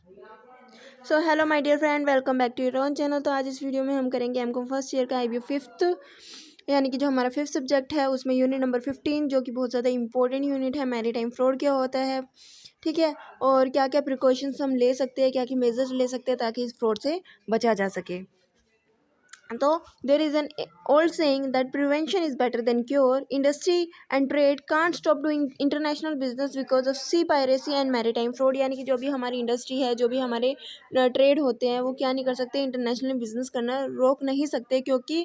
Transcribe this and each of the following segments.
So hello my dear friend, welcome back to your own channel. तो आज इस video में हम करेंगे एमकॉम फर्स्ट ईयर का IBU फिफ्थ, यानी कि जो हमारा फिफ्थ सब्जेक्ट है उसमें यूनिट नंबर 15, जो कि बहुत ज़्यादा इंपॉर्टेंट यूनिट है। मैरीटाइम फ्रॉड क्या होता है, ठीक है, और क्या क्या प्रिकॉशंस हम ले सकते हैं, क्या क्या मेजर्स ले सकते हैं ताकि इस फ्रॉड से बचा जा सके। तो there is an old saying that prevention is better than cure. Industry and trade can't stop doing international business because of sea piracy and maritime fraud, यानी कि जो भी हमारी इंडस्ट्री है, जो भी हमारे ट्रेड होते हैं, वो क्या नहीं कर सकते, इंटरनेशनल बिजनेस करना रोक नहीं सकते, क्योंकि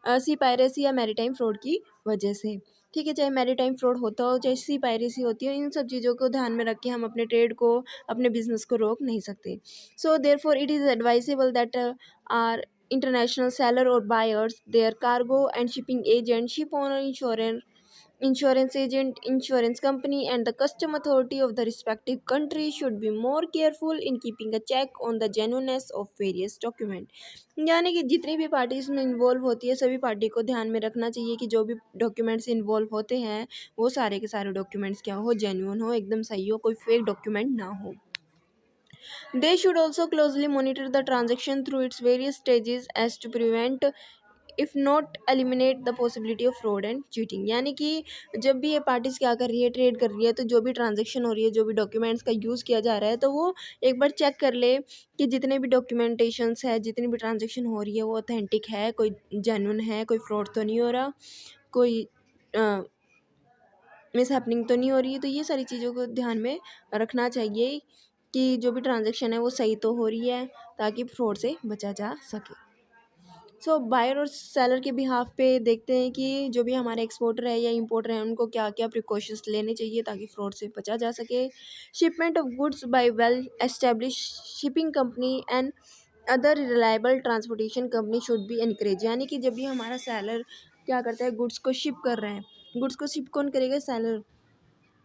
सी पायरेसी या मैरीटाइम फ्रॉड की वजह से। ठीक है, चाहे मैरीटाइम फ्रॉड होता हो, चाहे सी पायरेसी होती हो, इन सब चीज़ों को ध्यान में रख के हम अपने ट्रेड को, अपने बिजनेस को रोक नहीं सकते। So therefore it is advisable that our international seller or buyers, their cargo and shipping agent, ship owner, insurance agent, insurance company and the custom authority of the respective country should be more careful in keeping a check on the genuineness of various document। यानी कि जितनी भी parties में involve होती है, सभी party को ध्यान में रखना चाहिए कि जो भी डॉक्यूमेंट्स इन्वॉल्व होते हैं वो सारे के सारे डॉक्यूमेंट्स क्या हो, जेन्युइन हो, एकदम सही हो, कोई फेक डॉक्यूमेंट ना हो। They should also closely monitor the transaction through its various stages as to prevent if not eliminate the possibility of fraud and cheating. यानी कि जब भी ये पार्टीज क्या कर रही है, ट्रेड कर रही है, तो जो भी ट्रांजेक्शन हो रही है, जो भी डॉक्यूमेंट्स का यूज़ किया जा रहा है, तो वो एक बार चेक कर ले कि जितने भी डॉक्यूमेंटेशंस है, जितनी भी ट्रांजेक्शन हो रही है, वो ऑथेंटिक है, कोई जेन्युइन है, कोई फ्रॉड तो नहीं हो रहा, कोई मिस हैपनिंग तो नहीं हो रही है। तो ये सारी चीज़ों को ध्यान में रखना चाहिए कि जो भी ट्रांजैक्शन है वो सही तो हो रही है, ताकि फ्रॉड से बचा जा सके। सो बायर और सेलर के बिहाफ पे देखते हैं कि जो भी हमारे एक्सपोर्टर है या इंपोर्टर है, उनको क्या क्या प्रिकॉशंस लेने चाहिए ताकि फ्रॉड से बचा जा सके। Shipment of goods by well establish shipping company and other reliable transportation company should be encourage. यानी कि जब भी हमारा सेलर क्या करता है, गुड्स को शिप कर रहे हैं, गुड्स को शिप कौन करेगा, सेलर।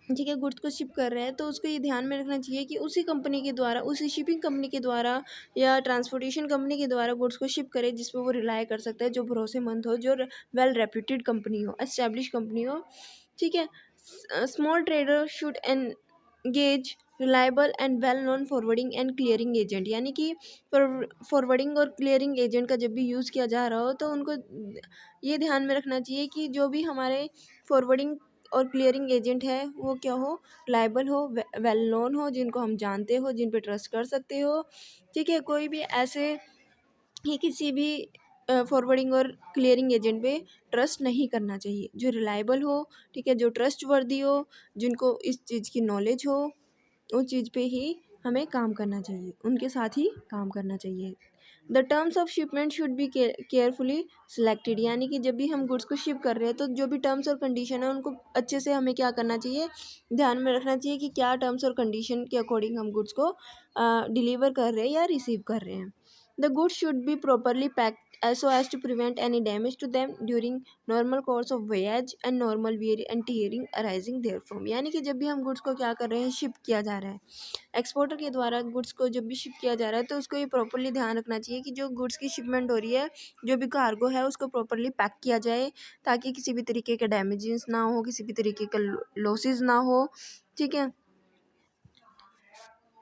ठीक है, गुड्स को शिप कर रहा है, तो उसको ये ध्यान में रखना चाहिए कि उसी कंपनी के द्वारा, उसी शिपिंग कंपनी के द्वारा या ट्रांसपोर्टेशन कंपनी के द्वारा गुड्स को शिप करे, जिस पर वो रिलाई कर सकता है, जो भरोसेमंद हो, जो वेल रेप्यूटेड कंपनी हो, एस्टैब्लिश कंपनी हो। ठीक है, small trader should engage reliable and well known forwarding and clearing agent. यानी कि फॉरवर्डिंग और क्लियरिंग एजेंट का जब भी यूज़ किया जा रहा हो, तो उनको ये ध्यान में रखना चाहिए कि जो भी हमारे फॉरवर्डिंग और क्लियरिंग एजेंट है वो क्या हो, लाइबल हो, वेल नोन हो, जिनको हम जानते हो, जिन पे ट्रस्ट कर सकते हो। ठीक है, कोई भी ऐसे ही किसी भी फॉरवर्डिंग और क्लियरिंग एजेंट पे ट्रस्ट नहीं करना चाहिए, जो रिलायबल हो, ठीक है, जो ट्रस्ट वर्दी हो, जिनको इस चीज़ की नॉलेज हो, उस चीज़ पे ही हमें काम करना चाहिए, उनके साथ ही काम करना चाहिए। The terms of shipment should be carefully selected. यानी कि जब भी हम गुड्स को शिप कर रहे हैं, तो जो भी टर्म्स और कंडीशन है उनको अच्छे से हमें क्या करना चाहिए, ध्यान में रखना चाहिए कि क्या टर्म्स और कंडीशन के अकॉर्डिंग हम गुड्स को डिलीवर कर रहे हैं या रिसीव कर रहे हैं। The goods should be properly packed so as to prevent any damage to them during normal course of voyage and normal wear and tearing arising therefrom। यानी कि जब भी हम गुड्स को क्या कर रहे हैं, शिप किया जा रहा है, एक्सपोर्टर के द्वारा गुड्स को जब भी शिप किया जा रहा है, तो उसको ये प्रॉपरली ध्यान रखना चाहिए कि जो गुड्स की शिपमेंट हो रही है, जो भी कार्गो है, उसको प्रॉपरली पैक किया जाए, ताकि किसी भी तरीके के डैमेजेस ना हो, किसी भी तरीके का लॉसेस ना हो। ठीक है,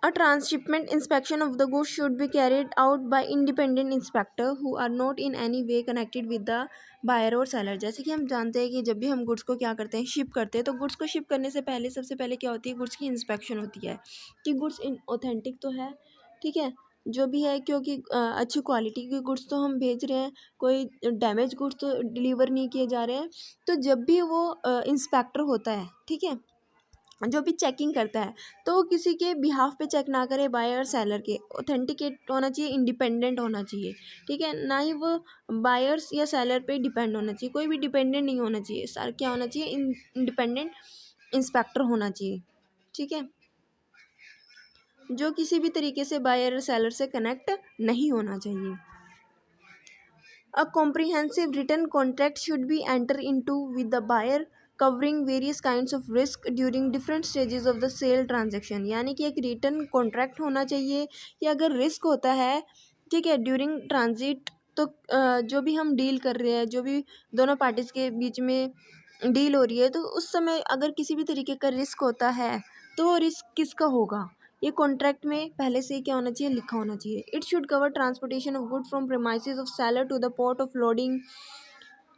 a transshipment inspection of the goods should be carried out by independent inspector who are not in any way connected with the buyer और seller। जैसे कि हम जानते हैं कि जब भी हम गुड्स को क्या करते हैं, शिप करते हैं, तो गुड्स को शिप करने से पहले सबसे पहले क्या होती है, गुड्स की इंस्पेक्शन होती है कि गुड्स ऑथेंटिक तो है। ठीक है, जो भी है, क्योंकि अच्छी क्वालिटी के गुड्स तो हम भेज रहे हैं, कोई डैमेज गुड्स तो डिलीवर नहीं किए जा रहे हैं। तो जब भी वो इंस्पेक्टर होता है, ठीक है, जो भी चेकिंग करता है, तो वो किसी के बिहाफ पे चेक ना करे, बायर और सेलर के, ऑथेंटिकेट होना चाहिए, इंडिपेंडेंट होना चाहिए। ठीक है, ना ही वो बायर्स या सेलर पे डिपेंड होना चाहिए, कोई भी डिपेंडेंट नहीं होना चाहिए, सर क्या होना चाहिए, इंडिपेंडेंट इंस्पेक्टर होना चाहिए। ठीक है, जो किसी भी तरीके से बायर और सेलर से कनेक्ट नहीं होना चाहिए। A comprehensive written contract should be entered into with the buyer covering various kinds of risk during different stages of the sale transaction। यानी कि एक रिटर्न कॉन्ट्रैक्ट होना चाहिए कि अगर रिस्क होता है, ठीक है, ड्यूरिंग ट्रांजिट, तो जो भी हम डील कर रहे हैं, जो भी दोनों पार्टीज के बीच में डील हो रही है, तो उस समय अगर किसी भी तरीके का रिस्क होता है, तो वो रिस्क किसका होगा, ये कॉन्ट्रैक्ट में पहले से क्या होना चाहिए, लिखा होना चाहिए। It should cover transportation of good from premises of seller to the port of loading,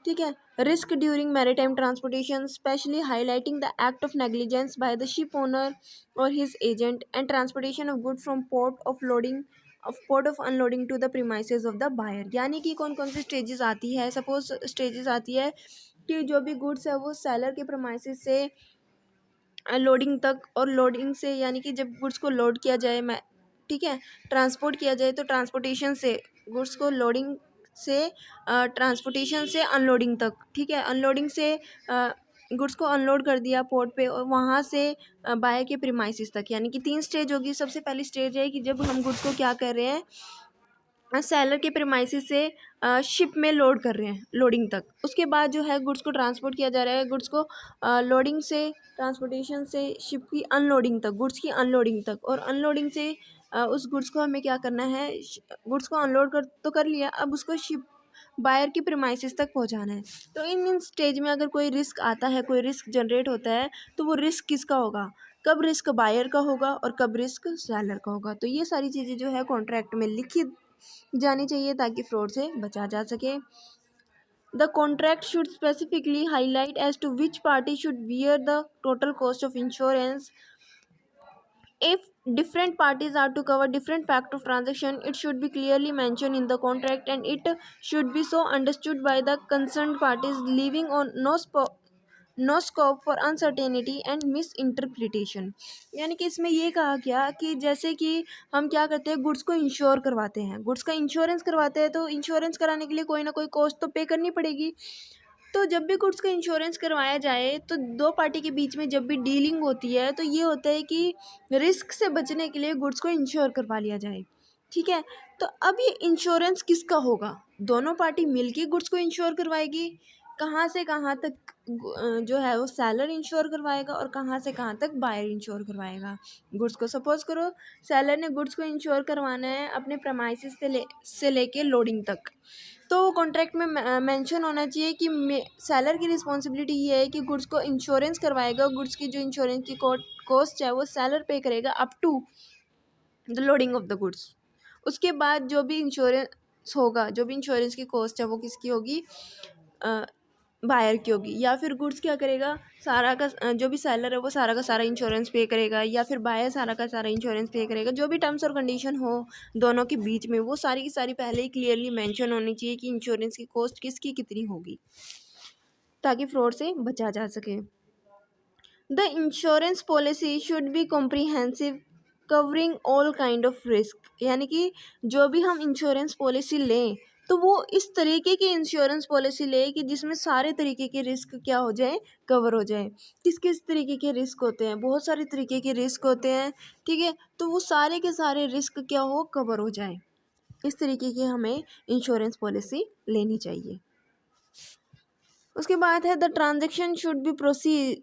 ठीक है। Risk during maritime transportation, specially highlighting the act of negligence by the ship owner और his agent, and transportation of good from port of loading of port of unloading to the premises of the buyer. यानी कि कौन कौन सी stages आती है, suppose stages आती है कि जो भी गुड्स है वो सेलर के प्रीमाइसेस से लोडिंग तक, और लोडिंग से यानी कि जब गुड्स को लोड किया जाए, मैं ठीक है, ट्रांसपोर्ट किया जाए, तो ट्रांसपोर्टेशन से गुड्स को लोडिंग से ट्रांसपोर्टेशन से अनलोडिंग तक, ठीक है, अनलोडिंग से गुड्स को अनलोड कर दिया पोर्ट पे, और वहाँ से बायर के प्रीमाइसेस तक, यानी कि 3 स्टेज होगी। सबसे पहली स्टेज है कि जब हम गुड्स को क्या कर रहे हैं, सेलर के प्रीमाइसेस से शिप में लोड कर रहे हैं, लोडिंग तक। उसके बाद जो है गुड्स को ट्रांसपोर्ट किया जा रहा है, गुड्स को लोडिंग से, ट्रांसपोर्टेशन से शिप की अनलोडिंग तक, गुड्स की अनलोडिंग तक, और अनलोडिंग से उस गुड्स को हमें क्या करना है, गुड्स को अनलोड कर लिया, अब उसको शिप बायर की प्रीमाइसेस तक पहुंचाना है। तो इन स्टेज में अगर कोई रिस्क आता है, कोई रिस्क जनरेट होता है, तो वो रिस्क किसका होगा, कब रिस्क बायर का होगा और कब रिस्क सेलर का होगा। तो ये सारी चीज़ें जो है कॉन्ट्रैक्ट में लिखी जानी चाहिए ताकि फ्रॉड से बचा जा सके। The contract should specifically highlight as to which party should bear the total cost of insurance. If different parties are to cover different fact of transaction, it should be clearly mentioned in the contract, and it should be so understood by the concerned parties, leaving on no scope for uncertainty and misinterpretation। यानी कि इसमें ये कहा गया कि जैसे कि हम क्या करते हैं, गुड्स को इंश्योर करवाते हैं, गुड्स का इंश्योरेंस करवाते हैं, तो इंश्योरेंस कराने के लिए कोई ना कोई कॉस्ट तो पे करनी पड़ेगी। तो जब भी गुड्स का इंश्योरेंस करवाया जाए, तो 2 पार्टी के बीच में जब भी डीलिंग होती है, तो ये होता है कि रिस्क से बचने के लिए गुड्स को इंश्योर करवा लिया जाए, ठीक है। तो अब ये इंश्योरेंस किसका होगा, दोनों पार्टी मिलके गुड्स को इंश्योर करवाएगी। कहाँ से कहाँ तक जो है वो सेलर इंश्योर करवाएगा, और कहाँ से कहाँ तक बायर इंश्योर करवाएगा गुड्स को। सपोज करो सेलर ने गुड्स को इंश्योर करवाना है अपने प्रमाइसेस से लेके लोडिंग तक, तो कॉन्ट्रैक्ट में मेंशन होना चाहिए कि सेलर की रिस्पॉन्सिबिलिटी ये है कि गुड्स को इंश्योरेंस करवाएगा, गुड्स की जो इंश्योरेंस की कॉस्ट है वो सेलर पे करेगा up to the loading of the goods. उसके बाद जो भी इंश्योरेंस होगा, जो भी इंश्योरेंस की कॉस्ट है वो किसकी होगी, बायर की होगी। या फिर गुड्स क्या करेगा, सारा का जो भी सेलर है वो सारा का सारा इंश्योरेंस पे करेगा, या फिर बायर सारा का सारा इंश्योरेंस पे करेगा। जो भी टर्म्स और कंडीशन हो दोनों के बीच में, वो सारी की सारी पहले ही क्लियरली मेंशन होनी चाहिए कि इंश्योरेंस की कॉस्ट किसकी कितनी होगी, ताकि फ्रॉड से बचा जा सके। The insurance policy should be comprehensive, covering all kind of risk. यानी कि जो भी हम इंश्योरेंस पॉलिसी लें, तो वो इस तरीके की इंश्योरेंस पॉलिसी ले कि जिसमें सारे तरीके के रिस्क क्या हो जाए, कवर हो जाए। किस किस तरीके के रिस्क होते हैं, बहुत सारे तरीके के रिस्क होते हैं, ठीक है। तो वो सारे के सारे रिस्क क्या हो, कवर हो जाए। इस तरीके की हमें इंश्योरेंस पॉलिसी लेनी चाहिए। उसके बाद है the transaction should be proceed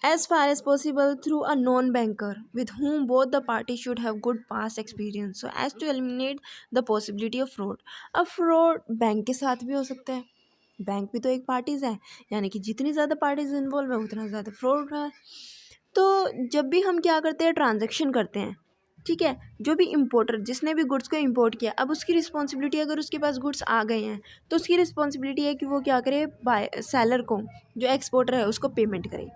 as far as possible through a non-banker with whom both the parties should have good past experience, so as to eliminate the possibility of fraud। अब fraud bank के साथ भी हो सकता है, bank भी तो एक पार्टीज है, यानी कि जितनी ज़्यादा पार्टीज इन्वॉल्व है उतना ज़्यादा फ्रॉड है। तो जब भी हम क्या करते हैं, ट्रांजेक्शन करते हैं, ठीक है, जो भी इम्पोर्टर जिसने भी गुड्स को इंपोर्ट किया, अब उसकी रिस्पॉन्सिबिलिटी, अगर उसके पास गुड्स आ गए हैं तो उसकी रिस्पॉन्सिबिलिटी है कि वो क्या करे, सेलर को, जो एक्सपोर्टर है उसको पेमेंट करे।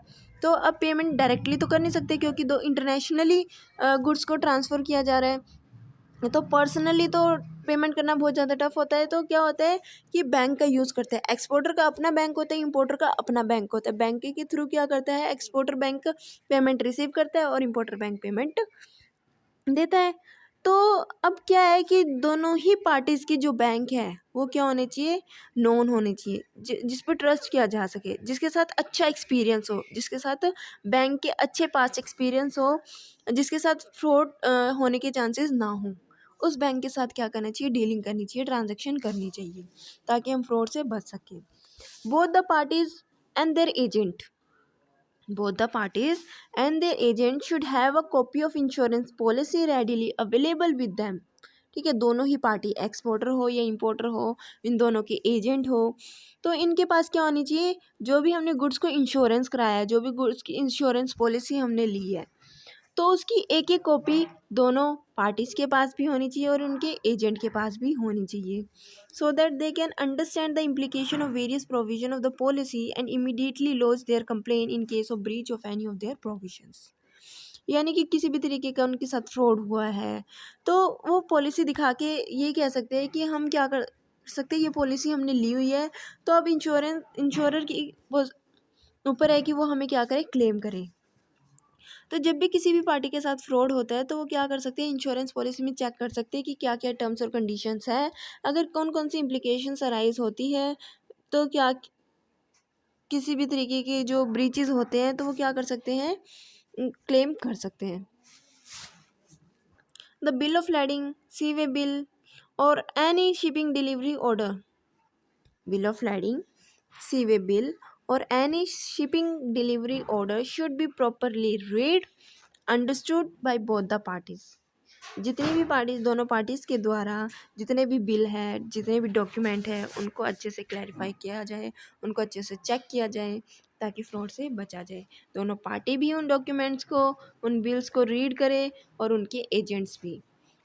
तो अब पेमेंट डायरेक्टली तो कर नहीं सकते, क्योंकि दो इंटरनेशनली गुड्स को ट्रांसफ़र किया जा रहा है, तो पर्सनली तो पेमेंट करना बहुत ज़्यादा टफ होता है। तो क्या होता है कि बैंक का यूज़ करते हैं, एक्सपोर्टर का अपना बैंक होता है, इंपोर्टर का अपना बैंक होता है। बैंक के थ्रू क्या करता है, एक्सपोर्टर बैंक पेमेंट रिसीव करता है और इंपोर्टर बैंक पेमेंट देता है। तो अब क्या है कि दोनों ही पार्टीज़ की जो बैंक है वो क्या होने चाहिए, नोन होने चाहिए, जिस पर ट्रस्ट किया जा सके, जिसके साथ अच्छा एक्सपीरियंस हो, जिसके साथ बैंक के अच्छे पास्ट एक्सपीरियंस हो, जिसके साथ फ्रॉड होने के चांसेस ना हो। उस बैंक के साथ क्या करना चाहिए, डीलिंग करनी चाहिए, ट्रांजैक्शन करनी चाहिए, ताकि हम फ्रॉड से बच सकें। Both the parties and there agent Both the parties and their agent should have a copy of insurance policy readily available with them। ठीक है, दोनों ही पार्टी, एक्सपोर्टर हो या इंपोर्टर हो, इन दोनों के एजेंट हो, तो इनके पास क्या होनी चाहिए, जो भी हमने गुड्स को इंश्योरेंस कराया है, जो भी गुड्स की इंश्योरेंस पॉलिसी हमने ली है, तो उसकी एक एक कॉपी दोनों पार्टीज के पास भी होनी चाहिए और उनके एजेंट के पास भी होनी चाहिए, so that they can understand the implication of various provision of the policy and immediately lodge their complain in case of breach of any of their provisions. यानी कि किसी भी तरीके का उनके साथ फ्रॉड हुआ है तो वो पॉलिसी दिखा के ये कह सकते हैं कि हम क्या कर सकते हैं, ये पॉलिसी हमने ली हुई है, तो अब इंश्योरर की ऊपर है कि वो हमें क्या करे, क्लेम करे। तो जब भी किसी भी पार्टी के साथ फ्रॉड होता है तो वो क्या कर सकते हैं, इंश्योरेंस पॉलिसी में चेक कर सकते हैं कि क्या क्या टर्म्स और कंडीशंस है, अगर कौन कौन सी इम्प्लीकेशंस अराइज होती है, तो क्या किसी भी तरीके के जो ब्रीचेस होते हैं तो वो क्या कर सकते हैं, क्लेम कर सकते हैं। The bill of lading, sea way bill और any shipping delivery order, bill of lading, seaway bill, or any shipping delivery order should be properly read, understood by both the parties। जितनी भी parties, दोनों parties के द्वारा जितने भी bill है, जितने भी डॉक्यूमेंट है, उनको अच्छे से क्लैरिफाई किया जाए, उनको अच्छे से चेक किया जाए ताकि फ्रॉड से बचा जाए। दोनों पार्टी भी उन डॉक्यूमेंट्स को, उन बिल्स को रीड करे और उनके एजेंट्स भी।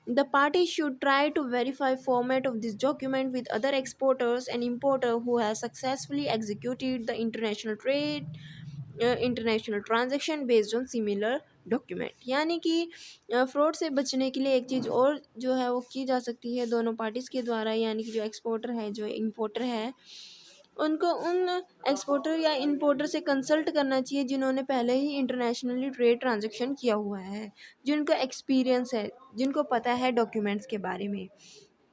The party should try to verify format of this document with other exporters and importer who has successfully executed the international transaction based on similar document। यानी कि फ्रॉड से बचने के लिए एक चीज़ और जो है वो की जा सकती है दोनों पार्टीज़ के द्वारा, यानी कि जो एक्सपोर्टर है, जो इंपोर्टर है, उनको उन एक्सपोर्टर या इंपोर्टर से कंसल्ट करना चाहिए जिन्होंने पहले ही इंटरनेशनली ट्रेड ट्रांजैक्शन किया हुआ है, जिनका एक्सपीरियंस है, जिनको पता है डॉक्यूमेंट्स के बारे में,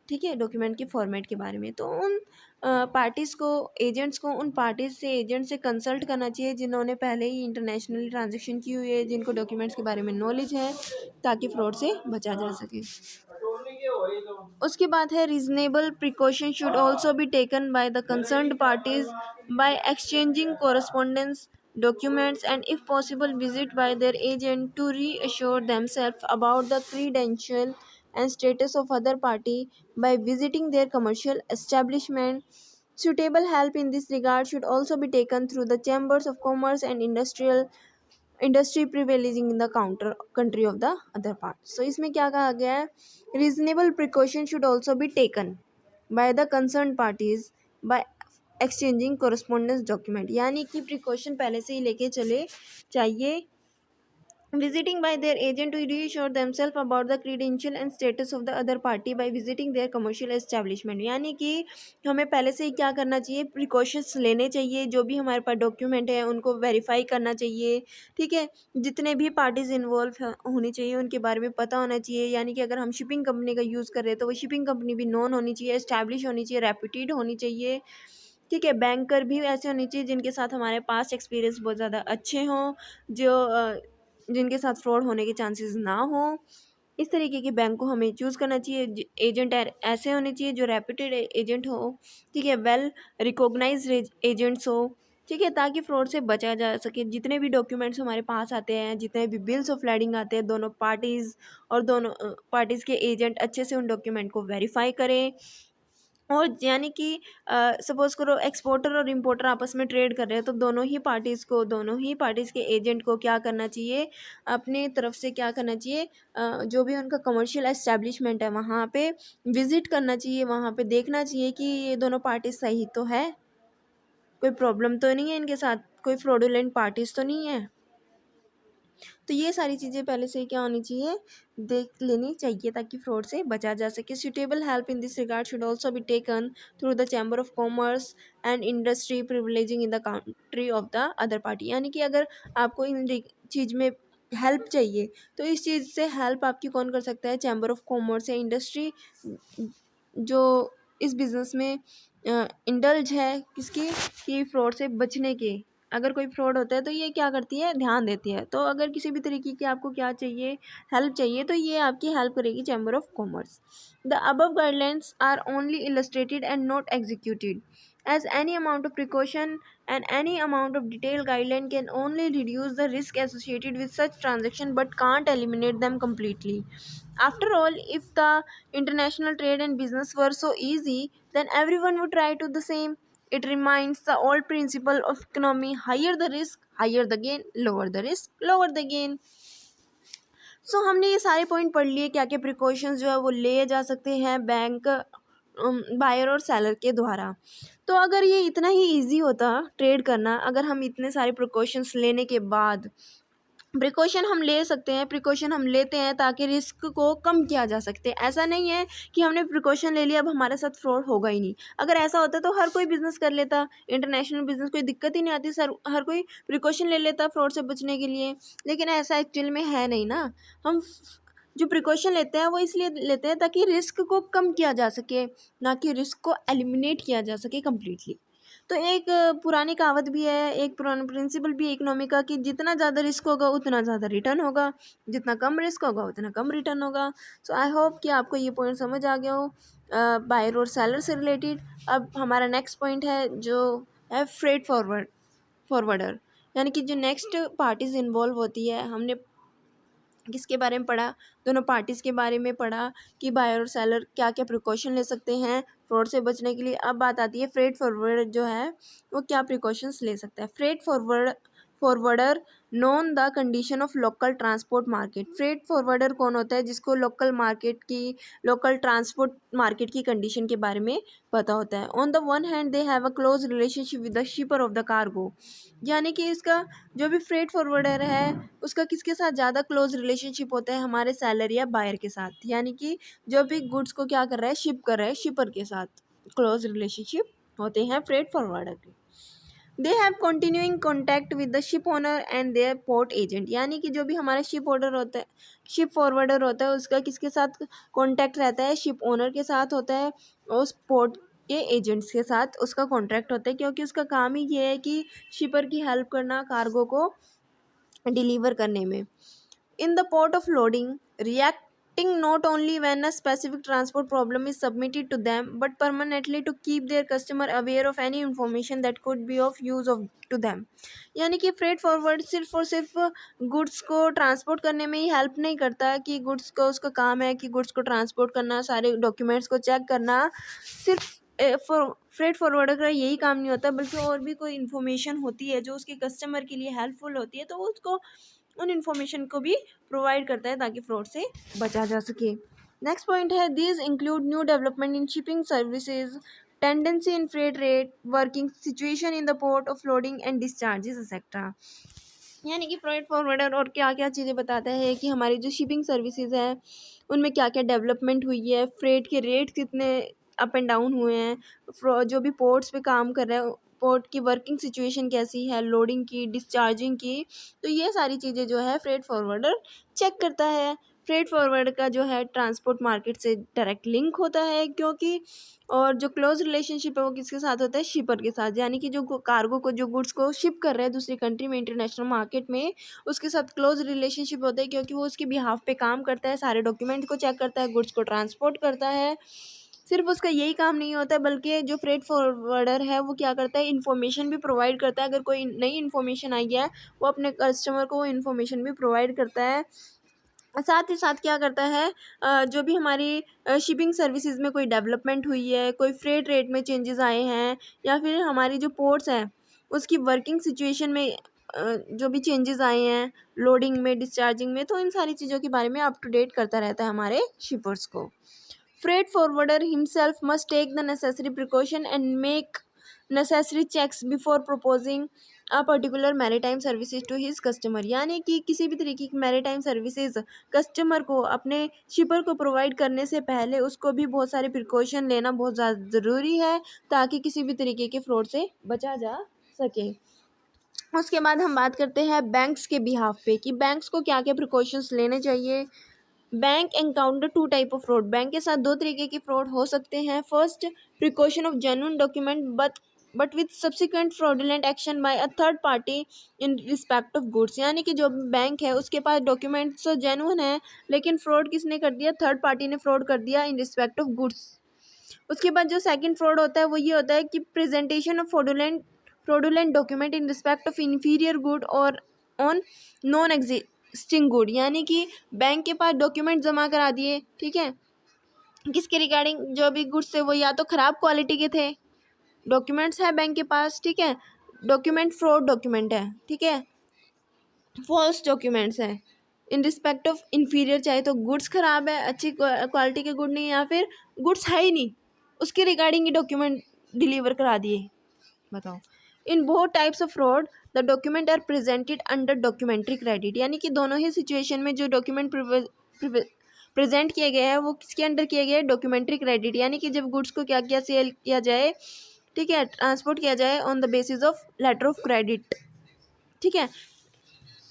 ठीक है, डॉक्यूमेंट के फॉर्मेट के बारे में। तो उन पार्टीज़ को, एजेंट्स को उन पार्टीज़ से, एजेंट से कंसल्ट करना चाहिए जिन्होंने पहले ही इंटरनेशनली ट्रांजैक्शन की हुई है, जिनको डॉक्यूमेंट्स के बारे में नॉलेज है, ताकि फ्रॉड से बचा जा सके। उसके बाद है reasonable precaution should also be taken by the concerned parties by exchanging correspondence documents and if possible visit by their agent to reassure themselves about the credential and status of other party by visiting their commercial establishment। Suitable help in this regard should also be taken through the chambers of commerce and industry prevailing in the counter country of the other part। So इसमें क्या कहा गया है, reasonable precaution should also be taken by the concerned parties by exchanging correspondence document। यानी कि precaution पहले से ही लेके चले चाहिए, visiting by their agent to reassure themselves about the credential and status of the other party by visiting their commercial establishment। यानी कि हमें पहले से ही क्या करना चाहिए, प्रिकॉशंस लेने चाहिए, जो भी हमारे पास डॉक्यूमेंट है उनको वेरीफाई करना चाहिए, ठीक है, जितने भी पार्टीज इन्वॉल्व होनी चाहिए उनके बारे में पता होना चाहिए। यानी कि अगर हम शिपिंग कंपनी का यूज़ कर रहे हैं तो वो शिपिंग कंपनी भी नोन होनी चाहिए, एस्टैब्लिश होनी चाहिए, रेप्यूटेड होनी चाहिए, ठीक है। बैंकर भी ऐसे होने चाहिए जिनके साथ हमारे पास्ट एक्सपीरियंस बहुत ज़्यादा अच्छे हों, जो जिनके साथ फ्रॉड होने के चांसेस ना हो। इस तरीके के बैंक को हमें चूज़ करना चाहिए। एजेंट ऐसे होने चाहिए जो रेप्यूटेड एजेंट हो, ठीक है, वेल रिकॉग्नाइज एजेंट्स हो, ठीक है, ताकि फ्रॉड से बचा जा सके। जितने भी डॉक्यूमेंट्स हमारे पास आते हैं, जितने भी बिल्स ऑफ लैडिंग आते हैं, दोनों पार्टीज़ और दोनों पार्टीज़ के एजेंट अच्छे से उन डॉक्यूमेंट को वेरीफाई करें। और यानी कि सपोज़ करो एक्सपोर्टर और इम्पोर्टर आपस में ट्रेड कर रहे हैं, तो दोनों ही पार्टीज़ के एजेंट को क्या करना चाहिए, अपनी तरफ से क्या करना चाहिए, जो भी उनका कमर्शियल एस्टेब्लिशमेंट है वहाँ पे विज़िट करना चाहिए, वहाँ पे देखना चाहिए कि ये दोनों पार्टीज़ सही तो है, कोई प्रॉब्लम तो नहीं है इनके साथ, कोई फ्रॉडुलेंट पार्टीज़ तो नहीं है। तो ये सारी चीज़ें पहले से ही क्या होनी चाहिए, देख लेनी चाहिए ताकि फ्रॉड से बचा जा सके। Suitable help in this regard should also be taken through the chamber of commerce and industry privileging in the country of the other party. यानी कि अगर आपको इन चीज़ में हेल्प चाहिए तो इस चीज़ से हेल्प आपकी कौन कर सकता है, चैम्बर ऑफ कॉमर्स या इंडस्ट्री जो इस बिज़नेस में इंडल्ज है, किसकी, कि फ्रॉड से बचने के। अगर कोई फ्रॉड होता है तो ये क्या करती है, ध्यान देती है। तो अगर किसी भी तरीके की आपको क्या चाहिए, हेल्प चाहिए, तो ये आपकी हेल्प करेगी chamber of commerce. The above guidelines are only illustrated and not executed as any amount of precaution and any amount of detailed guideline can only reduce the risk associated with such transaction but can't eliminate them completely। After all, if the international trade and business were so easy, then everyone would try to the same। It reminds the old principle of economy: higher the risk, higher the gain; lower the risk, lower the gain। हमने ये सारे point पढ़ लिए, क्या क्या precautions जो है वो लिए जा सकते हैं बैंक बायर और सेलर के द्वारा। तो अगर ये इतना ही इजी होता ट्रेड करना, अगर हम इतने सारे प्रिकॉशंस लेने के बाद, प्रिकॉशन हम ले सकते हैं, प्रिकॉशन हम लेते हैं ताकि रिस्क को कम किया जा सकते हैं। ऐसा नहीं है कि हमने प्रिकॉशन ले लिया अब हमारे साथ फ्रॉड होगा ही नहीं। अगर ऐसा होता तो हर कोई बिजनेस कर लेता, इंटरनेशनल बिजनेस, कोई दिक्कत ही नहीं आती सर, हर कोई प्रिकॉशन ले लेता फ्रॉड से बचने के लिए। लेकिन ऐसा एक्चुअल में है नहीं ना। हम जो प्रिकॉशन लेते हैं वो इसलिए लेते हैं ताकि रिस्क को कम किया जा सके, ना कि रिस्क को एलिमिनेट किया जा सके कम्प्लीटली। तो एक पुरानी कहावत भी है, एक पुराना प्रिंसिपल भी है इकोनॉमी का, कि जितना ज़्यादा रिस्क होगा उतना ज़्यादा रिटर्न होगा, जितना कम रिस्क होगा उतना कम रिटर्न होगा। सो आई होप कि आपको ये पॉइंट समझ आ गया हो बायर और सेलर से रिलेटेड। अब हमारा नेक्स्ट पॉइंट है जो है फ्रेट फॉरवर्डर, यानी कि जो नेक्स्ट पार्टीज इन्वॉल्व होती है। हमने किसके बारे में पढ़ा, दोनों पार्टीज़ के बारे में पढ़ा कि बायर और सेलर क्या क्या प्रिकॉशन ले सकते हैं फ्रॉड से बचने के लिए। अब बात आती है फ्रेट फॉरवर्ड जो है वो क्या प्रिकॉशंस ले सकता है। Freight forwarder known the condition of local transport market. Freight forwarder कौन होता है, जिसको लोकल ट्रांसपोर्ट मार्केट की कंडीशन के बारे में पता होता है। On the one hand they have a close relationship with the शिपर of the cargo, यानी कि इसका जो भी फ्रेट फॉरवर्डर है उसका किसके साथ ज़्यादा क्लोज रिलेशनशिप होता है, हमारे सेलर या बायर के साथ। यानी कि जो भी गुड्स को क्या कर रहा है, शिप कर रहा है, शिपर के साथ क्लोज रिलेशनशिप होते हैं फ्रेट फॉरवर्डर के। They have continuing contact with the ship owner and their port agent, यानी कि जो भी हमारा शिप ऑर्डर होता है, शिप फॉरवर्डर होता है, उसका किसके साथ कॉन्टैक्ट रहता है, शिप ओनर के साथ होता है, उस पोर्ट के एजेंट्स के साथ उसका कॉन्ट्रैक्ट होता है, क्योंकि उसका काम ही ये है कि शिपर की हेल्प करना कार्गो को डिलीवर करने में। In the port of loading, reacting not only when a specific transport problem is submitted to them but permanently to keep their customer aware of any information that could be of use to them। यानी कि freight forward सिर्फ और सिर्फ goods को transport करने में ही help नहीं करता, कि गुड्स को उसका काम है कि गुड्स को ट्रांसपोर्ट करना, सारे डॉक्यूमेंट्स को चेक करना, सिर्फ फ्रेट फॉरवर्डर का यही काम नहीं होता, बल्कि और भी कोई इन्फॉर्मेशन होती है जो उसके कस्टमर के लिए हेल्पफुल होती है, तो वो उसको उन इन्फॉर्मेशन को भी प्रोवाइड करता है ताकि फ्रॉड से बचा जा सके। नेक्स्ट पॉइंट है these include new development in shipping services, tendency in freight rate, working situation in the port of loading and discharges etcetera. यानी कि फ्रेट फॉरवर्डर और क्या क्या चीज़ें बताता है कि हमारी जो शिपिंग सर्विसेज हैं उनमें क्या क्या डेवलपमेंट हुई है, फ्रेट के रेट कितने अप एंड डाउन हुए हैं, जो भी पोर्ट्स पे काम कर रहे हैं पोर्ट की वर्किंग सिचुएशन कैसी है, लोडिंग की, डिस्चार्जिंग की। तो ये सारी चीज़ें जो है फ्रेट फॉरवर्डर चेक करता है। फ्रेट फॉरवर्ड का जो है ट्रांसपोर्ट मार्केट से डायरेक्ट लिंक होता है, क्योंकि और जो क्लोज रिलेशनशिप है वो किसके साथ होता है, शिपर के साथ। यानी कि जो कार्गो को, जो गुड्स को शिप कर रहे हैं दूसरी कंट्री में, इंटरनेशनल मार्केट में, उसके साथ क्लोज रिलेशनशिप होता है, क्योंकि वो उसके बिहाफ पे काम करता है, सारे डॉक्यूमेंट को चेक करता है, गुड्स को ट्रांसपोर्ट करता है। सिर्फ उसका यही काम नहीं होता है, बल्कि जो फ्रेट फॉरवर्डर है वो क्या करता है, इन्फॉर्मेशन भी प्रोवाइड करता है। अगर कोई नई इन्फॉर्मेशन आई है वो अपने कस्टमर को वो इन्फॉर्मेशन भी प्रोवाइड करता है। साथ ही साथ क्या करता है, जो भी हमारी शिपिंग सर्विसेज में कोई डेवलपमेंट हुई है, कोई फ्रेट रेट में चेंजेस आए हैं, या फिर हमारी जो पोर्ट्स हैं उसकी वर्किंग सिचुएशन में जो भी चेंजेस आए हैं, लोडिंग में, डिस्चार्जिंग में, तो इन सारी चीज़ों के बारे में अप टू डेट करता रहता है हमारे शिपर्स को। Freight forwarder himself must take the necessary precaution and make necessary checks before proposing a particular maritime services to his customer। यानी कि किसी भी तरीके की maritime services कस्टमर को, अपने शिपर को प्रोवाइड करने से पहले उसको भी बहुत सारे प्रिकॉशन लेना बहुत ज़्यादा ज़रूरी है, ताकि किसी भी तरीके के फ्रॉड से बचा जा सके। उसके बाद हम बात करते हैं बैंक्स के बिहाफ पे, कि बैंक्स को क्या क्या प्रिकॉशंस लेने चाहिए। Bank encounter two type of fraud, bank के साथ दो तरीके के फ्रॉड हो सकते हैं। First, precaution of genuine document but with subsequent fraudulent action by a third party in respect of goods. यानी कि जो बैंक है उसके पास डॉक्यूमेंट्स तो जेन्युइन है, लेकिन फ्रॉड किसने कर दिया, थर्ड पार्टी ने फ्रॉड कर दिया इन रिस्पेक्ट ऑफ गुड्स। उसके बाद जो सेकंड फ्रॉड होता है वो ये होता है कि presentation of fraudulent document in respect of inferior good और ऑन नॉन एग्जिस्टिंग गुड। यानी कि बैंक के पास डॉक्यूमेंट जमा करा दिए, ठीक है, किसके रिगार्डिंग, जो भी गुड्स थे वो या तो ख़राब क्वालिटी के थे, डॉक्यूमेंट्स है बैंक के पास, ठीक है, डॉक्यूमेंट फ्रॉड डॉक्यूमेंट है, ठीक है, फॉल्स डॉक्यूमेंट्स है, इन रिस्पेक्ट ऑफ इन्फीरियर, चाहे तो गुड्स ख़राब है, अच्छी क्वालिटी के गुड नहीं, या फिर गुड्स है ही नहीं, उसके रिगार्डिंग ये डॉक्यूमेंट डिलीवर करा दिए। बताओ, in both types of fraud the document are presented under documentary credit, यानी कि दोनों ही सिचुएशन में जो डॉक्यूमेंट प्रेजेंट किए गए हैं वो किसके अंडर किए गए हैं, डॉक्यूमेंट्री क्रेडिट, यानी कि जब गुड्स को क्या क्या सेल किया जाए, ठीक है, ट्रांसपोर्ट किया जाए on the basis of letter of credit. ठीक है,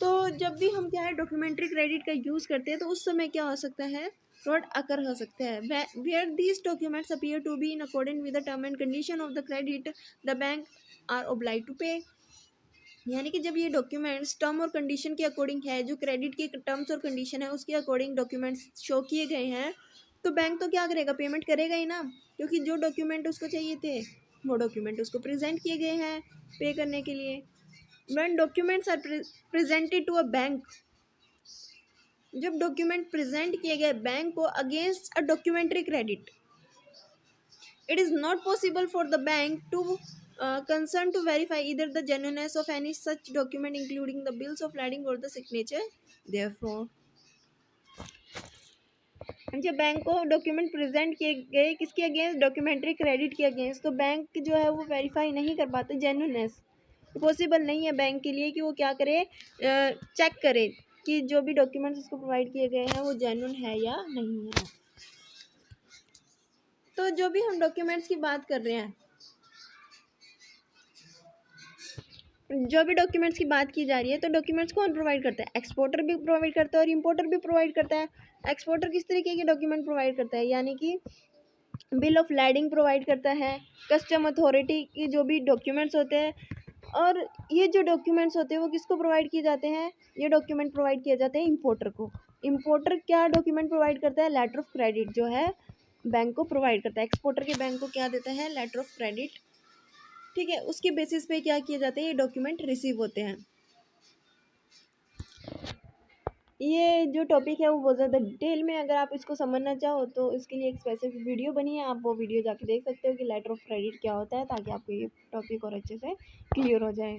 तो जब भी हम क्या है डॉक्यूमेंट्री क्रेडिट का यूज़ करते हैं तो उस समय क्या हो सकता है, फ्रॉड अकर हो सकता है। Where these documents appear to be in accordance with the term and condition of the credit the bank are obliged to pay, यानी कि जब ये डॉक्यूमेंट्स टर्म और कंडीशन के अकॉर्डिंग है, जो क्रेडिट के टर्म्स और कंडीशन है उसके अकॉर्डिंग डॉक्यूमेंट्स शो किए गए हैं, तो बैंक तो क्या करेगा, पेमेंट करेगा ही ना, क्योंकि जो डॉक्यूमेंट उसको चाहिए थे वो डॉक्यूमेंट उसको प्रेजेंट किए गए हैं पे करने के लिए। When documents are presented to a bank, जब डॉक्यूमेंट प्रेजेंट किए गए बैंक को against a documentary credit, it is not possible for the bank to concern to verify either the genuineness of any such document including the bills of lading or the signature, therefore जब bank को document present किए गए किसके against, documentary credit के against, तो bank जो है वो वेरीफाई नहीं कर पाते जेन्युइननेस, पॉसिबल नहीं है बैंक के लिए कि वो क्या करे, चेक करे कि जो भी डॉक्यूमेंट्स उसको प्रोवाइड किए गए हैं वो जेन्युइन है या नहीं है। तो जो भी हम डॉक्यूमेंट्स की बात कर रहे हैं, जो भी डॉक्यूमेंट्स की बात की जा रही है, तो डॉक्यूमेंट्स कौन प्रोवाइड करता है, एक्सपोर्टर भी प्रोवाइड करता है और इंपोर्टर भी प्रोवाइड करता है। एक्सपोर्टर किस तरीके के डॉक्यूमेंट प्रोवाइड करता है, यानी कि बिल ऑफ लैडिंग प्रोवाइड करता है, कस्टम अथॉरिटी की जो भी डॉक्यूमेंट्स होते हैं, और ये जो डॉक्यूमेंट्स होते हैं वो किसको प्रोवाइड किए जाते हैं, ये डॉक्यूमेंट प्रोवाइड किए जाते हैं इंपोर्टर को। इंपोर्टर क्या डॉक्यूमेंट प्रोवाइड करता है, लेटर ऑफ क्रेडिट जो है बैंक को प्रोवाइड करता है। एक्सपोर्टर के बैंक को क्या देता है, लेटर ऑफ क्रेडिट। ठीक है, उसके बेसिस पे क्या किए जाते हैं, ये डॉक्यूमेंट रिसीव होते हैं। ये जो टॉपिक है वो बहुत ज़्यादा डिटेल में, अगर आप इसको समझना चाहो तो इसके लिए एक स्पेसिफिक वीडियो बनी है, आप वो वीडियो जाके देख सकते हो कि लेटर ऑफ क्रेडिट क्या होता है, ताकि आपको ये टॉपिक और अच्छे से क्लियर हो जाए।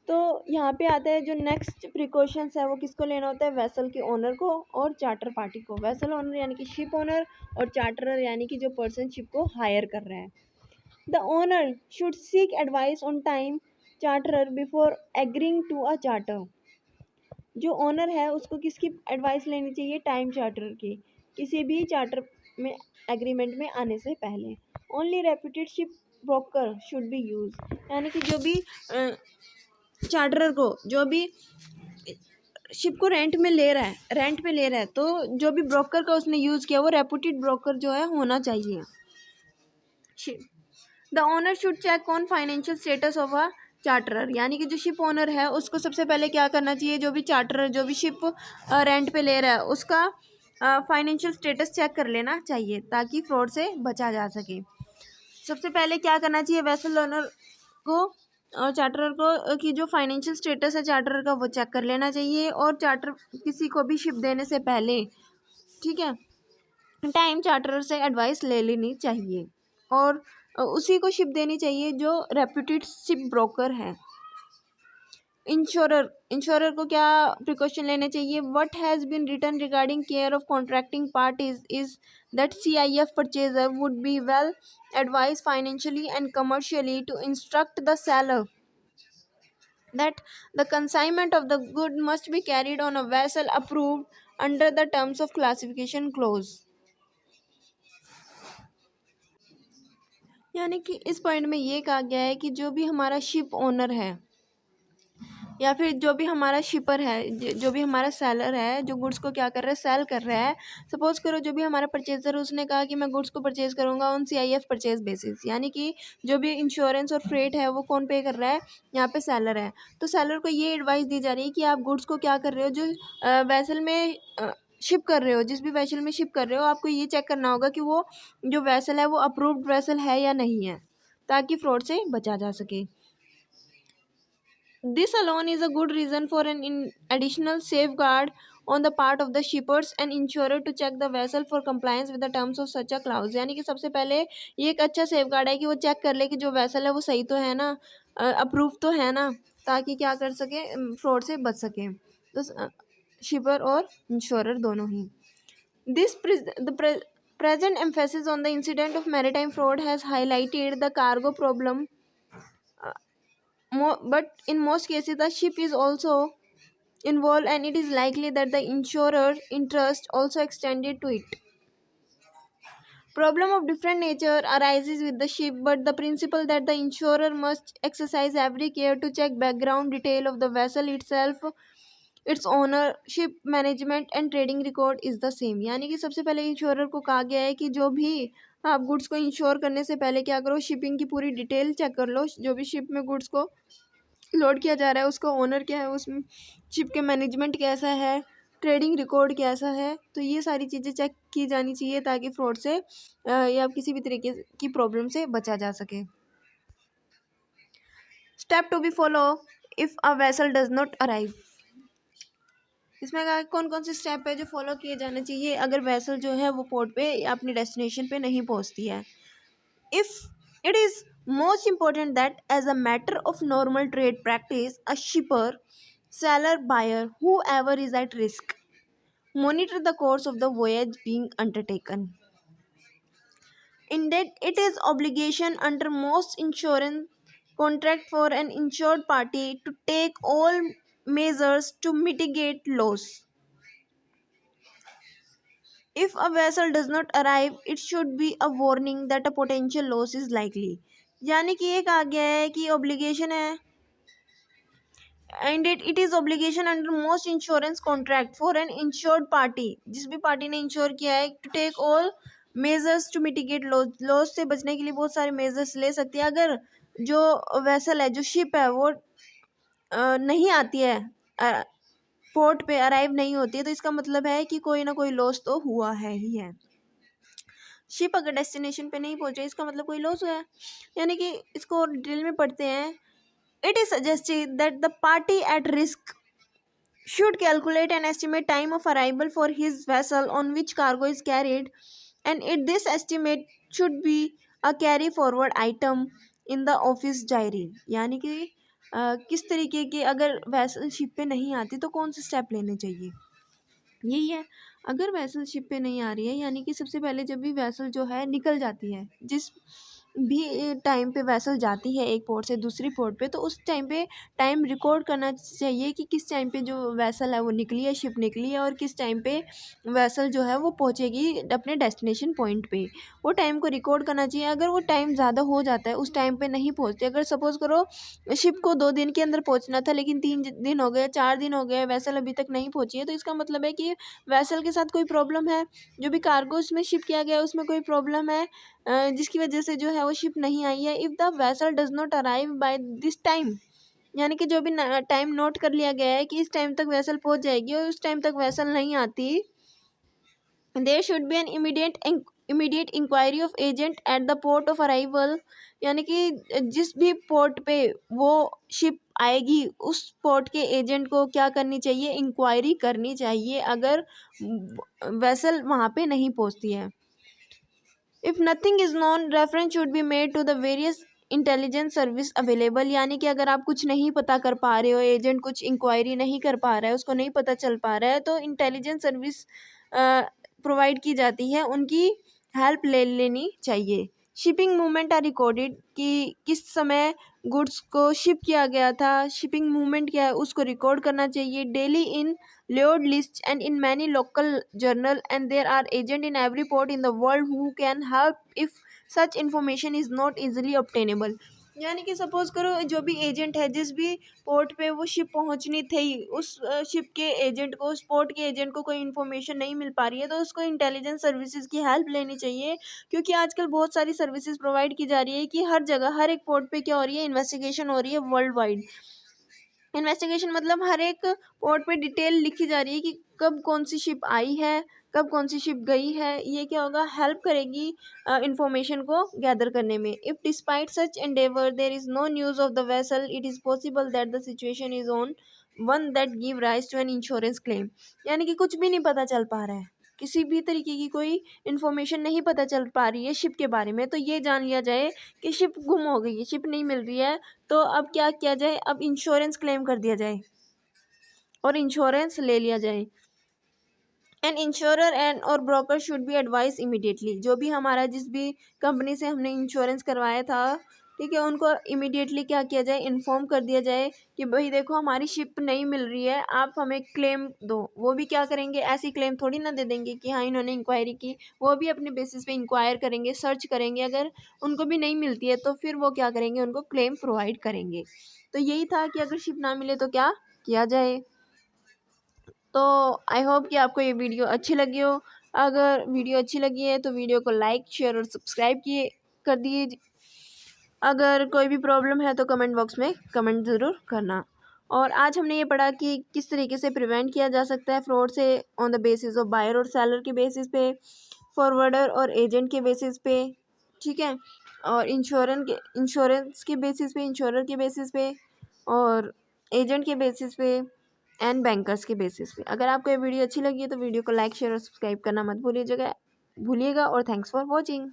तो यहाँ पे आता है जो नेक्स्ट प्रिकॉशंस है वो किसको लेना होता है, वेसल के ओनर को और चार्टर पार्टी को। वेसल ओनर यानी कि शिप ओनर, और चार्टरर यानी कि जो पर्सन शिप को हायर कर रहा है। The owner should seek advice on time charterer before agreeing to a charter, जो ओनर है उसको किसकी एडवाइस लेनी चाहिए, टाइम चार्टर की, किसी भी चार्टर में एग्रीमेंट में आने से पहले। Only reputed ship broker should be use, यानी कि जो भी चार्टरर को, जो भी शिप को रेंट पे ले रहा है, तो जो भी ब्रोकर का उसने यूज़ किया वो रेप्यूटेड ब्रोकर जो है होना चाहिए। The owner should check on financial status of a charterer, यानी कि जो शिप ओनर है उसको सबसे पहले क्या करना चाहिए, जो भी चार्टरर जो भी शिप रेंट पे ले रहा है उसका फाइनेंशियल स्टेटस चेक कर लेना चाहिए, ताकि फ्रॉड से बचा जा सके। सबसे पहले क्या करना चाहिए, वेसल ओनर को और चार्टरर को कि जो फाइनेंशियल स्टेटस है चार्टरर का वो चेक कर लेना चाहिए, और चार्टर किसी को भी शिप देने से पहले, ठीक है, टाइम चार्टरर से एडवाइस ले लेनी चाहिए, और उसी को शिप देनी चाहिए जो रेप्यूटेड शिप ब्रोकर है। इंश्योरर को क्या प्रिकॉशन लेने चाहिए, what has been written regarding care of contracting parties is that CIF purchaser would be well advise financially and commercially to instruct the seller that the consignment of the good must be carried on a vessel approved under the terms of classification clause, यानी कि इस point में ये कहा गया है कि जो भी हमारा शिप ओनर है या फिर जो भी हमारा शिपर है, जो भी हमारा सेलर है जो गुड्स को क्या कर रहा है, सेल कर रहा है, सपोज करो जो भी हमारा परचेजर उसने कहा कि मैं गुड्स को परचेज करूंगा ऑन CIF परचेज बेसिस, यानी कि जो भी इंश्योरेंस और फ्रेट है वो कौन पे कर रहा है, यहाँ पे सेलर है। तो सेलर को ये एडवाइस दी जा रही है कि आप गुड्स को क्या कर रहे हो, जो वेसल में शिप कर रहे हो, जिस भी वेसल में शिप कर रहे हो, आपको ये चेक करना होगा कि वो जो वेसल है वो अप्रूव्ड वेसल है या नहीं है, ताकि फ्रॉड से बचा जा सके। This alone is a good reason for an additional safeguard on the part of the shippers and insurer to check the vessel for compliance with the terms of such a clause, यानी कि सबसे पहले ये एक अच्छा safeguard है कि वो चेक कर ले कि जो वेसल है वो सही तो है ना, अप्रूव तो है ना, ताकि क्या कर सके, फ्रॉड से बच सके। तो शिपर और इंश्योरर दोनों ही। Present emphasis on the incident of maritime fraud has highlighted the cargo problem, but in most cases the ship is also involved, and it is likely that the insurer interest also extended to it. Problem of different nature arises with the ship, but the principle that the insurer must exercise every care to check background detail of the vessel itself, its ownership, management and trading record is the same. यानी कि सबसे पहले insurer को कहा गया है कि जो भी आप गुड्स को इंश्योर करने से पहले क्या करो, शिपिंग की पूरी डिटेल चेक कर लो। जो भी शिप में गुड्स को लोड किया जा रहा है उसका ओनर क्या है, उसमें शिप के मैनेजमेंट कैसा है, ट्रेडिंग रिकॉर्ड कैसा है, तो ये सारी चीज़ें चेक की जानी चाहिए ताकि फ्रॉड से या किसी भी तरीके की प्रॉब्लम से बचा जा सके। Step to be follow if a vessel does not arrive. इसमें कहा कौन कौन से स्टेप है जो फॉलो किए जाने चाहिए अगर वेसल जो है वो पोर्ट पे या अपनी डेस्टिनेशन पे नहीं पहुंचती है। If it is most important that as a matter of normal trade practice a shipper, seller, buyer, whoever is at risk, monitor the course of the voyage being undertaken. Indeed, it is obligation under most insurance contract for an insured party to take all measures to mitigate loss. If a vessel does not arrive, it should be a warning that a potential loss is likely. यानी कि ये कहा गया है कि obligation है, and it is obligation under most insurance contract for an insured party, जिस भी पार्टी ने इंश्योर किया है, to take all measures to mitigate loss से बचने के लिए बहुत सारे measures ले सकती है। अगर जो vessel है, जो ship है, वो नहीं आती है, पोर्ट पे अराइव नहीं होती है, तो इसका मतलब है कि कोई ना कोई लॉस तो हुआ है ही है। शिप अगर डेस्टिनेशन पे नहीं पहुंचे इसका मतलब कोई लॉस हुआ है। यानी कि इसको डिटेल में पढ़ते हैं। It is suggested that the party at risk should calculate and estimate time of arrival for his vessel on which cargo is carried, and this estimate should be a carry forward item in the office diary। यानी कि किस तरीके के अगर vessel ship पे नहीं आती तो कौन से स्टेप लेने चाहिए, यही है। अगर वैसल शिप पे नहीं आ रही है, यानी कि सबसे पहले जब भी वैसल जो है निकल जाती है, जिस भी टाइम पे वैसल जाती है एक पोर्ट से दूसरी पोर्ट पे, तो उस टाइम पे टाइम रिकॉर्ड करना चाहिए कि किस टाइम पे जो वैसल है वो निकली है, शिप निकली है, और किस टाइम पे वैसल जो है वो पहुंचेगी अपने डेस्टिनेशन पॉइंट पे। वो टाइम को रिकॉर्ड करना चाहिए। अगर वो टाइम ज़्यादा हो जाता है, उस टाइम पे नहीं पहुंचती, अगर सपोज़ करो शिप को 2 दिन के अंदर पहुंचना था लेकिन 3 दिन हो गए, 4 दिन हो गए, वैसल अभी तक नहीं पहुंची है, तो इसका मतलब है कि वैसल के साथ कोई प्रॉब्लम है, जो भी कार्गो उसमें शिप किया गया है उसमें कोई प्रॉब्लम है, जिसकी वजह से जो है वो शिप नहीं आई है। If the vessel does not arrive by this time, यानी कि जो भी टाइम नोट कर लिया गया है कि इस टाइम तक वैसल पहुंच जाएगी और उस टाइम तक वैसल नहीं आती, there should be an immediate inquiry of agent at the port of arrival. यानी कि जिस भी पोर्ट पे वो शिप आएगी उस पोर्ट के एजेंट को क्या करनी चाहिए, इंक्वायरी करनी चाहिए अगर वैसल वहाँ पे नहीं पहुँचती है। If nothing is known, reference should be made to the various intelligence service available. यानी कि अगर आप कुछ नहीं पता कर पा रहे हो, एजेंट कुछ इंक्वायरी नहीं कर पा रहा है, उसको नहीं पता चल पा रहा है, तो इंटेलिजेंस सर्विस प्रोवाइड की जाती है, उनकी हेल्प ले लेनी चाहिए। शिपिंग मूवमेंट आर रिकॉर्डेड कि किस समय गुड्स को शिप किया गया था, शिपिंग मूवमेंट क्या है उसको रिकॉर्ड करना चाहिए daily in load lists and in many local journal, and there are agent in every port in the world who can help if such information is not easily obtainable। यानी कि suppose करो जो भी agent है, जिस भी port पे वो शिप पहुंचनी थी, उस शिप के एजेंट को, उस पोर्ट के एजेंट को कोई इन्फॉर्मेशन नहीं मिल पा रही है, तो उसको इंटेलिजेंस सर्विसेज की हेल्प लेनी चाहिए। क्योंकि आजकल बहुत सारी सर्विसेज प्रोवाइड की जा रही है कि हर जगह हर एक पोर्ट पे क्या हो रही है, इन्वेस्टिगेशन हो रही है वर्ल्ड वाइड। इन्वेस्टिगेशन मतलब हर एक पोर्ट पे डिटेल लिखी जा रही है कि कब कौन सी शिप आई है, कब कौन सी शिप गई है। ये क्या होगा, हेल्प करेगी इंफॉर्मेशन को गैदर करने में। If despite such endeavour there is no news of the vessel, it is possible that the situation is on one that give rise to an insurance claim. यानी कि कुछ भी नहीं पता चल पा रहा है, किसी भी तरीके की कोई इन्फॉर्मेशन नहीं पता चल पा रही है शिप के बारे में, तो ये जान लिया जाए कि शिप गुम हो गई है, शिप नहीं मिल रही है, तो अब क्या किया जाए, अब इंश्योरेंस क्लेम कर दिया जाए। और इंश्योरेंस ले लिया जाए। एन इंश्योरर एंड और broker should be advice immediately, जो भी हमारा जिस भी कंपनी से हमने इंश्योरेंस करवाया था, ठीक है, उनको इमीडिएटली क्या किया जाए, इन्फॉर्म कर दिया जाए कि भाई देखो हमारी शिप नहीं मिल रही है, आप हमें क्लेम दो। वो भी क्या करेंगे, ऐसी क्लेम थोड़ी ना दे देंगे कि हाँ इन्होंने इंक्वायरी की, वो भी अपने बेसिस पे इंक्वायर करेंगे, सर्च करेंगे, अगर उनको भी नहीं मिलती है तो फिर वो क्या करेंगे, उनको क्लेम प्रोवाइड करेंगे। तो यही था कि अगर शिप ना मिले तो क्या किया जाए। तो आई होप कि आपको ये वीडियो अच्छी लगी हो। अगर वीडियो अच्छी लगी है तो वीडियो को लाइक शेयर और सब्सक्राइब किए कर दिए। अगर कोई भी प्रॉब्लम है तो कमेंट बॉक्स में कमेंट ज़रूर करना। और आज हमने ये पढ़ा कि किस तरीके से प्रिवेंट किया जा सकता है फ्रॉड से, on the basis of buyer और सेलर के बेसिस पे, फॉरवर्डर और एजेंट के बेसिस पे, ठीक है, और इंश्योरेंस के बेसिस पे, इंश्योरर के बेसिस पे, और एजेंट के बेसिस पे, एंड बैंकर्स के बेसिस पे। अगर आपको ये वीडियो अच्छी लगी है तो वीडियो को लाइक शेयर और सब्सक्राइब करना मत भूलिएगा और थैंक्स फॉर वॉचिंग।